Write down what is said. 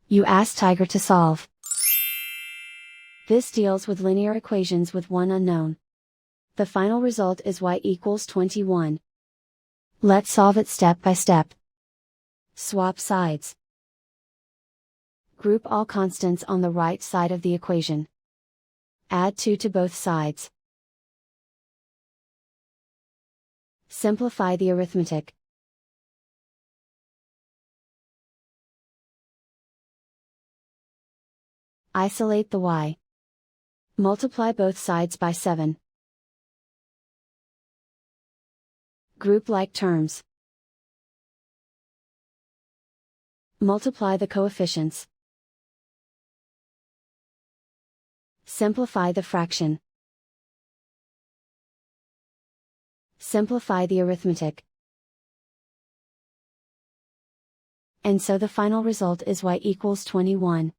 You ask Tiger to solve. This deals with linear equations with one unknown. The final result is y equals 21. Let's solve it step by step. Swap sides. Group all constants on the right side of the equation. Add 2 to both sides. Simplify the arithmetic. Isolate the y. Multiply both sides by 7. Group like terms. Multiply the coefficients. Simplify the fraction. Simplify the arithmetic. And so the final result is y equals 21.